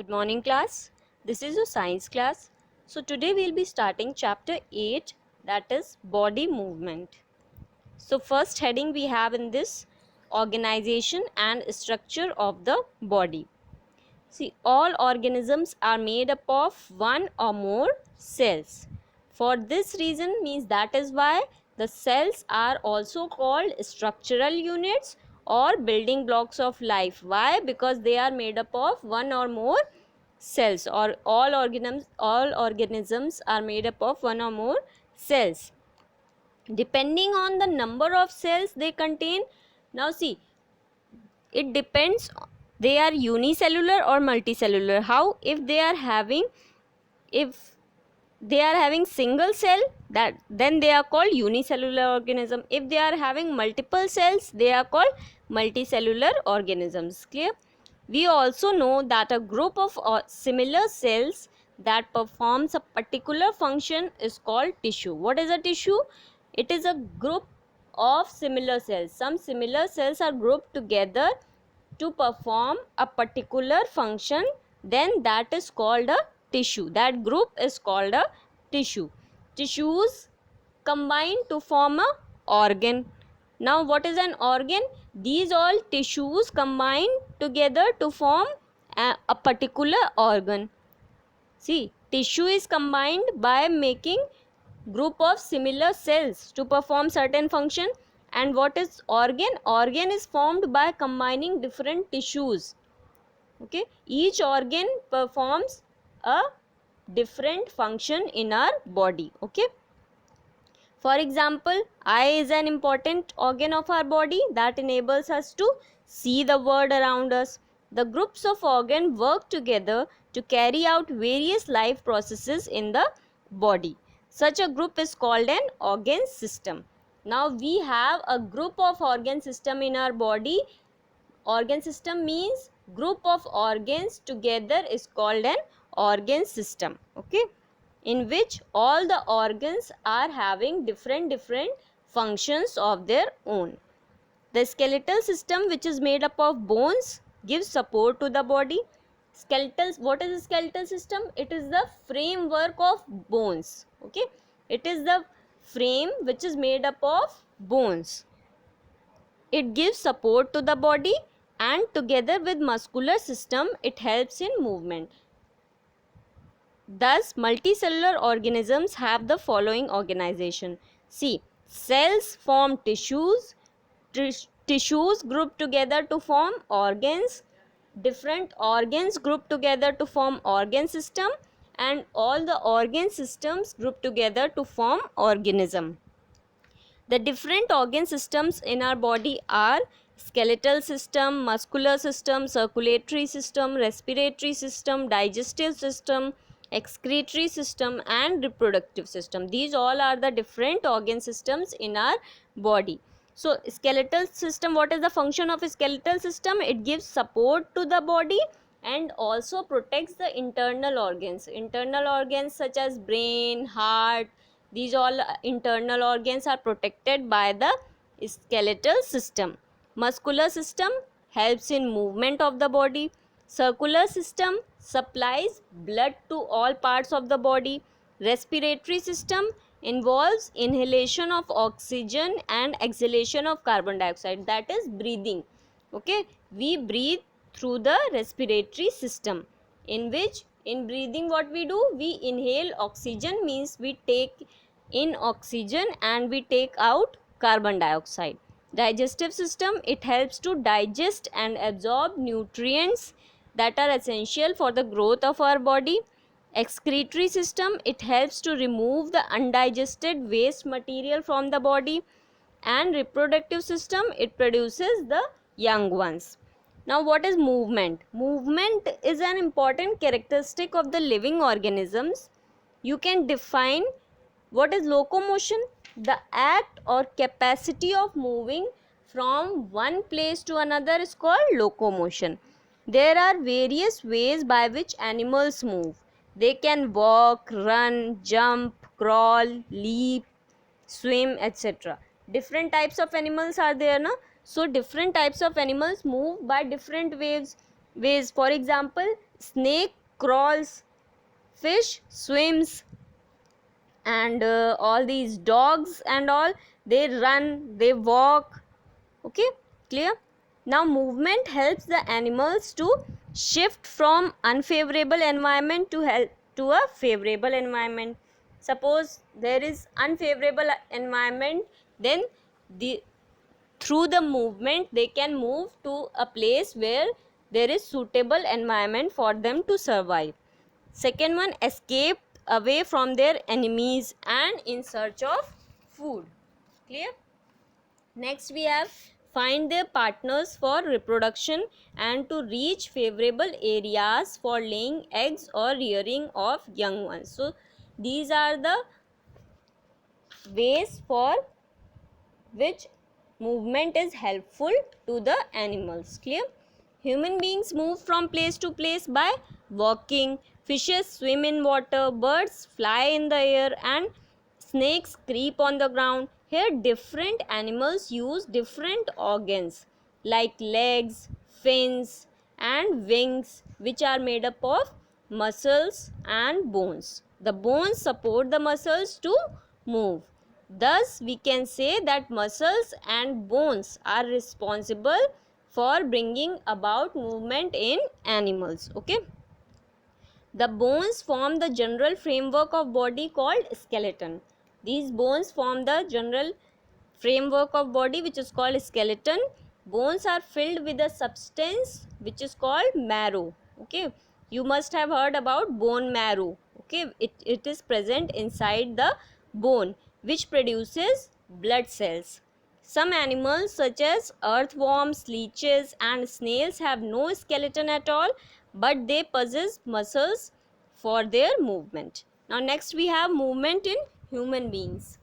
Good morning class. This is your science class. So today we'll be starting chapter 8, that is body movement. So first heading we have in this, organization and structure of the body. See, all organisms are made up of one or more cells. For this reason means that is why the cells are also called structural units or building blocks of life. Why? Because they are made up of one or more cells, or all organisms are made up of one or more cells. Depending on the number of cells they contain, now see, it depends, they are unicellular or multicellular. How? If they are having single cell, that then they are called unicellular organism. If they are having multiple cells, they are called multicellular organisms. Clear? We also know that a group of similar cells that performs a particular function is called tissue. What is a tissue? It is a group of similar cells. Some similar cells are grouped together to perform a particular function, then that is called a tissue. That group is called a tissue. Tissues combine to form a organ. Now what is an organ? These all tissues combine together to form a particular organ. See, tissue is combined by making group of similar cells to perform certain function. And what is organ? Organ is formed by combining different tissues. Okay, each organ performs a different function in our body. Okay, for example, eye is an important organ of our body that enables us to see the world around us. The groups of organs work together to carry out various life processes in the body. Such a group is called an organ system. Now we have a group of organ system in our body. Organ system means group of organs together is called an organ system. Okay, in which all the organs are having different functions of their own. The skeletal system, which is made up of bones, gives support to the body. What is a skeletal system? It is the framework of bones. Okay, it is the frame which is made up of bones. It gives support to the body, and together with muscular system it helps in movement. Thus, multicellular organisms have the following organization. See, cells form tissues, tissues group together to form organs, different organs group together to form organ system, and all the organ systems group together to form organism. The different organ systems in our body are skeletal system, muscular system, circulatory system, respiratory system, digestive system, excretory system, and reproductive system. These all are the different organ systems in our body. So skeletal system, what is the function of a skeletal system? It gives support to the body and also protects the internal organs. Internal organs such as brain, heart, these all internal organs are protected by the skeletal system. Muscular system helps in movement of the body. Circular system supplies blood to all parts of the body. Respiratory system involves inhalation of oxygen and exhalation of carbon dioxide, that is breathing. Okay, we breathe through the respiratory system, in which in breathing what we do, we inhale oxygen, means we take in oxygen and we take out carbon dioxide. Digestive system, it helps to digest and absorb nutrients that are essential for the growth of our body. Excretory system, it helps to remove the undigested waste material from the body. And reproductive system, it produces the young ones. Now what is movement? Movement is an important characteristic of the living organisms. You can define what is locomotion. The act or capacity of moving from one place to another is called locomotion. There are various ways by which animals move. They can walk, run, jump, crawl, leap, swim, etc. Different types of animals are there, na? So different types of animals move by different ways. For example, snake crawls, fish swims, and all these dogs and all, they run, they walk. Okay, clear? Now movement helps the animals to shift from unfavorable environment to help to a favorable environment. Suppose there is unfavorable environment, then the through the movement they can move to a place where there is suitable environment for them to survive. Second one, escape away from their enemies and in search of food. Clear? Next we have find their partners for reproduction and to reach favorable areas for laying eggs or rearing of young ones. So these are the ways for which movement is helpful to the animals. Clear? Human beings move from place to place by walking, fishes swim in water, birds fly in the air, and snakes creep on the ground. Here different animals use different organs like legs, fins, and wings, which are made up of muscles and bones. The bones support the muscles to move. Thus, we can say that muscles and bones are responsible for bringing about movement in animals. Okay. The bones form the general framework of body called skeleton. These bones form the general framework of body which is called skeleton. Bones are filled with a substance which is called marrow. Okay. You must have heard about bone marrow. Okay. It is present inside the bone which produces blood cells. Some animals such as earthworms, leeches and snails have no skeleton at all, but they possess muscles for their movement. Now next we have movement in human beings.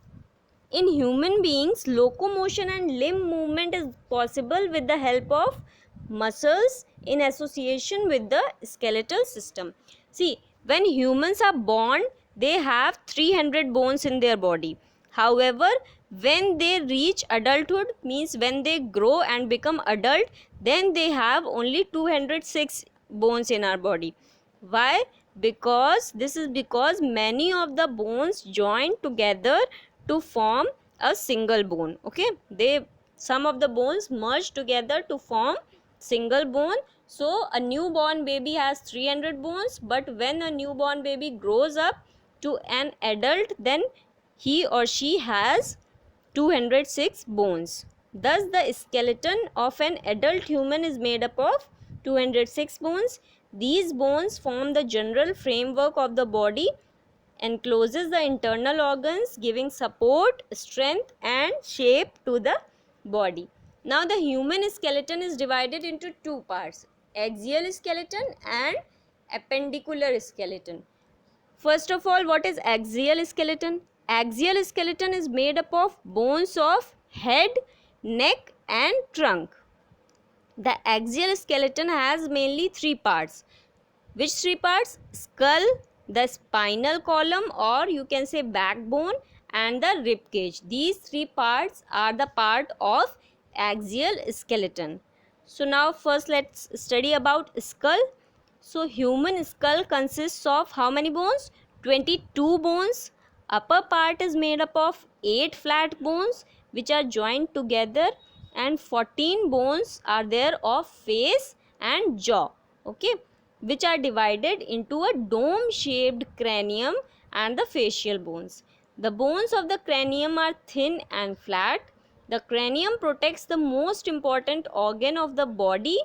In human beings, locomotion and limb movement is possible with the help of muscles in association with the skeletal system. See, when humans are born, they have 300 bones in their body. However, when they reach adulthood, means when they grow and become adult, then they have only 206 bones in our body. Why? Because many of the bones join together to form a single bone. Okay, some of the bones merge together to form single bone. So a newborn baby has 300 bones, but when a newborn baby grows up to an adult, then he or she has 206 bones. Thus the skeleton of an adult human is made up of 206 bones. These bones form the general framework of the body, encloses the internal organs, giving support, strength and shape to the body. Now the human skeleton is divided into two parts, axial skeleton and appendicular skeleton. First of all, what is axial skeleton? Axial skeleton is made up of bones of head, neck and trunk. The axial skeleton has mainly three parts. Which three parts? Skull, the spinal column or you can say backbone and the rib cage. These three parts are the part of axial skeleton. So now first let's study about skull. So human skull consists of how many bones? 22 bones. Upper part is made up of 8 flat bones which are joined together, and 14 bones are there of face and jaw. Okay, which are divided into a dome shaped cranium and the facial bones. The bones of the cranium are thin and flat. The cranium protects the most important organ of the body,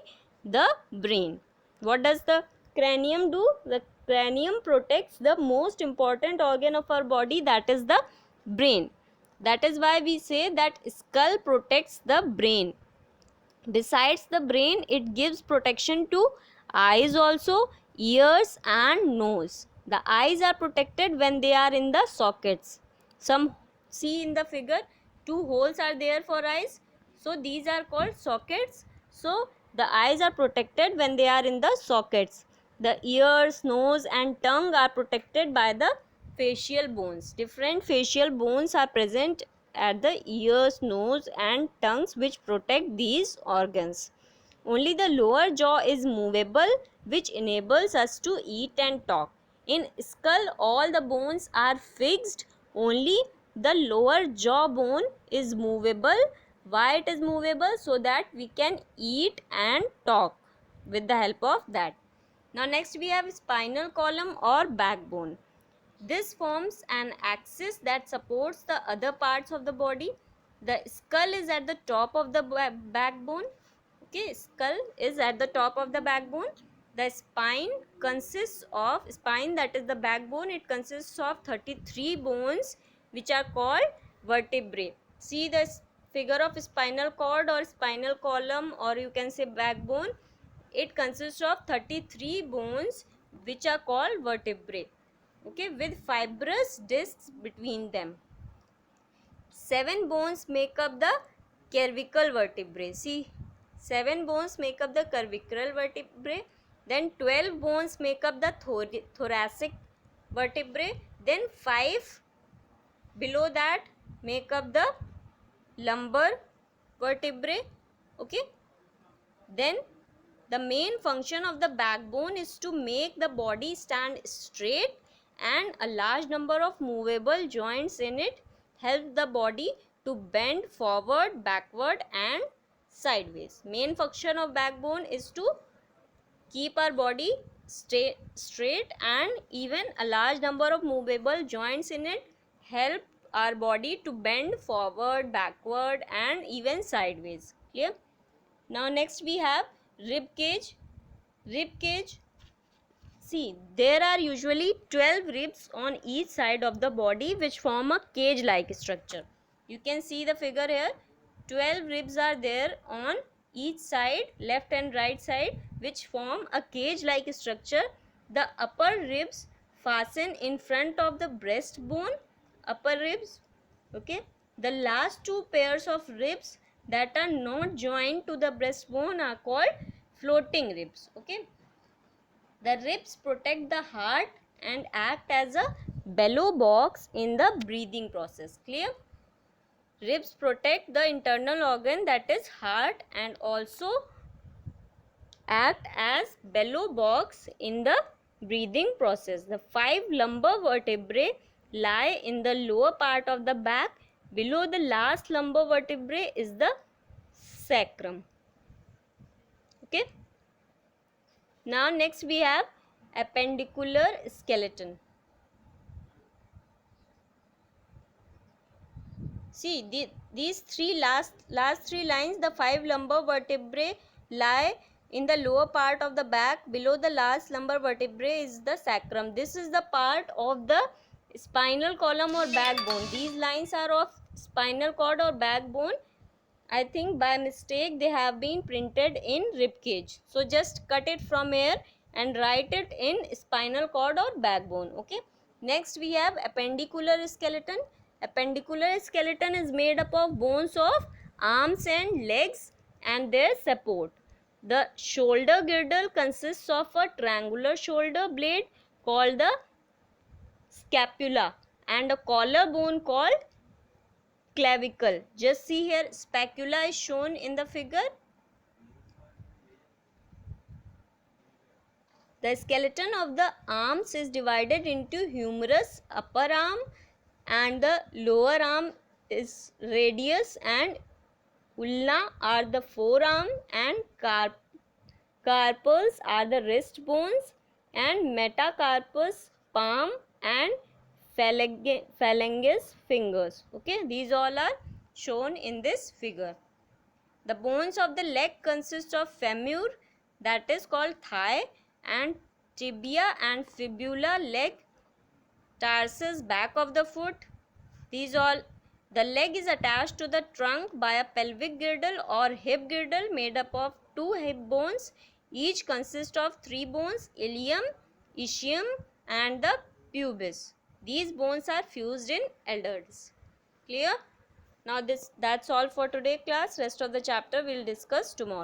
the brain. What does the cranium do? The cranium protects the most important organ of our body, that is the brain. That is why we say that skull protects the brain. Besides the brain, it gives protection to eyes also, ears and nose. The eyes are protected when they are in the sockets. Some see in the figure, two holes are there for eyes. So these are called sockets. So the eyes are protected when they are in the sockets. The ears, nose and tongue are protected by the facial bones. Different facial bones are present at the ears, nose and tongues which protect these organs. Only the lower jaw is movable which enables us to eat and talk. In skull, all the bones are fixed, only the lower jaw bone is movable. Why it is movable? So that we can eat and talk with the help of that. Now next we have spinal column or backbone. This forms an axis that supports the other parts of the body. The skull is at the top of the backbone. Okay, skull is at the top of the backbone. The spine consists of, spine that is the backbone, it consists of 33 bones which are called vertebrae. See the figure of spinal cord or spinal column, or you can say backbone. It consists of 33 bones which are called vertebrae. Okay, with fibrous discs between them. 7 bones make up the cervical vertebrae. See, 7 bones make up the cervical vertebrae. Then 12 bones make up the thoracic vertebrae. Then 5 below that make up the lumbar vertebrae. Okay. Then the main function of the backbone is to make the body stand straight, and a large number of movable joints in it help the body to bend forward, backward and sideways. Main function of backbone is to keep our body straight, and even a large number of movable joints in it help our body to bend forward, backward and even sideways. Clear? Now next we have rib cage. Rib cage, see, there are usually 12 ribs on each side of the body which form a cage like structure. You can see the figure here. 12 ribs are there on each side, left and right side, which form a cage like structure. The upper ribs fasten in front of the breastbone, upper ribs. Okay, the last two pairs of ribs that are not joined to the breastbone are called floating ribs. Okay, the ribs protect the heart and act as a bellow box in the breathing process. Clear? Ribs protect the internal organ, that is heart, and also act as bellow box in the breathing process. The 5 lumbar vertebrae lie in the lower part of the back. Below the last lumbar vertebrae is the sacrum. Okay. Now next we have appendicular skeleton. See, these last 3 lines, the 5 lumbar vertebrae lie in the lower part of the back. Below the last lumbar vertebrae is the sacrum. This is the part of the spinal column or backbone. These lines are of spinal cord or backbone. I think by mistake they have been printed in rib cage. So just cut it from here and write it in spinal cord or backbone. Okay. Next we have appendicular skeleton. Appendicular skeleton is made up of bones of arms and legs and their support. The shoulder girdle consists of a triangular shoulder blade called the scapula and a collarbone called clavicle. Just see here, spatula is shown in the figure. The skeleton of the arms is divided into humerus, upper arm, and the lower arm is radius, and ulna are the forearm, and carpals are the wrist bones, and metacarpus palm, and phalanges fingers. Okay, these all are shown in this figure. The bones of the leg consist of femur, that is called thigh, and tibia and fibula leg, tarsus back of the foot. These all, the leg is attached to the trunk by a pelvic girdle or hip girdle made up of 2 hip bones. Each consists of 3 bones, ilium, ischium and the pubis. These bones are fused in adults. Clear? Now that's all for today class. Rest of the chapter we'll discuss tomorrow.